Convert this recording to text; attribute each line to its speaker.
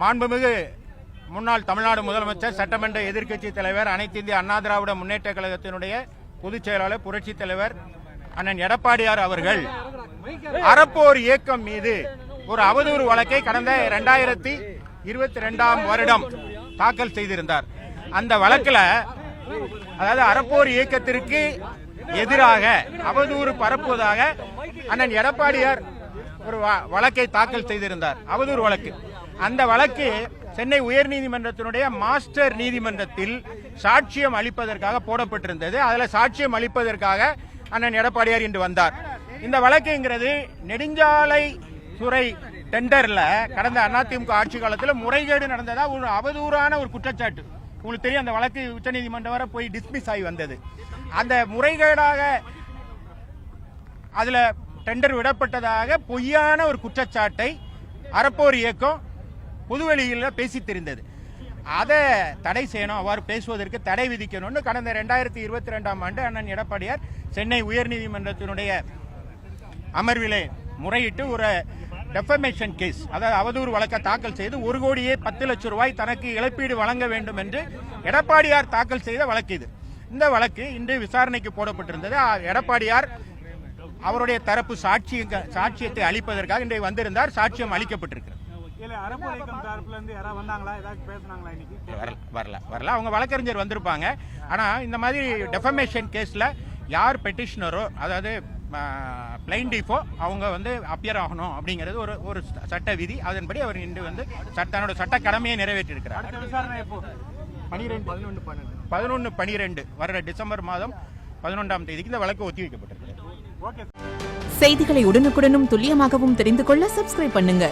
Speaker 1: மாண்புமிகு முன்னாள் தமிழ்நாடு முதலமைச்சர், சட்டமன்ற எதிர்க்கட்சி தலைவர், அனைத்து இந்திய அண்ணா திராவிட முன்னேற்ற கழகத்தினுடைய பொதுச் செயலாளர், புரட்சி தலைவர் அண்ணன் எடப்பாடியார் அவர்கள் அறப்போர் இயக்கம் மீது ஒரு அவதூறு வழக்கை கடந்த 2022 வருடம் தாக்கல் செய்திருந்தார். அந்த வழக்கில் அதாவது அறப்போர் இயக்கத்திற்கு எதிராக அவதூறு பரப்புவதாக அண்ணன் எடப்பாடியார் ஒரு வழக்கை தாக்கல் செய்திருந்தார், அவதூறு வழக்கு. அந்த வழக்கு சென்னை உயர்நீதிமன்றத்தினுடைய மாஸ்டர் நீதிமன்றத்தில் சாட்சியம் அளிப்பதற்காக போடப்பட்டிருந்தது. அதில் சாட்சியம் அளிப்பதற்காக அண்ணன் எடப்பாடியார் இன்று வந்தார். இந்த வழக்குங்கிறது நெடுஞ்சாலை துறை டெண்டர்ல கடந்த அதிமுக ஆட்சி காலத்தில் முறைகேடு நடந்ததா ஒரு அவதூறான ஒரு குற்றச்சாட்டு. உங்களுக்கு தெரியும், அந்த வழக்கு உச்சநீதிமன்றம் வரை போய் டிஸ்மிஸ் ஆகி வந்தது. அந்த முறைகேடாக அதுல டெண்டர் விடப்பட்டதாக பொய்யான ஒரு குற்றச்சாட்டை அறப்போர் இயக்கம் பொதுவெளியில் பேசி தெரிந்தது. அதை தடை செய்யணும், அவ்வாறு பேசுவதற்கு தடை விதிக்கணும்னு கடந்த 2022 ஆண்டு அண்ணன் எடப்பாடியார் சென்னை உயர்நீதிமன்றத்தினுடைய அமர்விலே முறையிட்டு ஒரு டெஃபமேஷன் கேஸ், அதாவது அவதூறு வழக்கை தாக்கல் செய்து 1,10,00,000 ரூபாய் தனக்கு இழப்பீடு வழங்க வேண்டும் என்று எடப்பாடியார் தாக்கல் செய்த வழக்கு இது. இந்த வழக்கு இன்று விசாரணைக்கு போடப்பட்டிருந்தது. எடப்பாடியார் அவருடைய தரப்பு சாட்சியத்தை அளிப்பதற்காக இன்றைக்கு வந்திருந்தார். சாட்சியம் அளிக்கப்பட்டிருக்கிறது. வரல, அவங்க வழக்கறிஞர் வந்திருப்பாங்க. ஆனா இந்த மாதிரி டெஃபமேஷன் கேஸ்ல யார் பெட்டிஷனரோ, அதாவது பிளைண்டிஃபோ, அவங்க வந்து அப்பியர் ஆகணும் அப்படிங்கிறது ஒரு சட்ட விதி. அதன்படி அவர் இன்று வந்து தன்னோட சட்ட கடமையை நிறைவேற்றியிருக்கிறார். 11/12 வர டிசம்பர் மாதம் 11ஆம் தேதிக்கு இந்த வழக்கு ஒத்திவைக்கப்பட்டிருக்கிறது.
Speaker 2: செய்திகளை உடனுக்குடனும் துல்லியமாகவும் தெரிந்து கொள்ள சப்ஸ்கிரைப் பண்ணுங்க.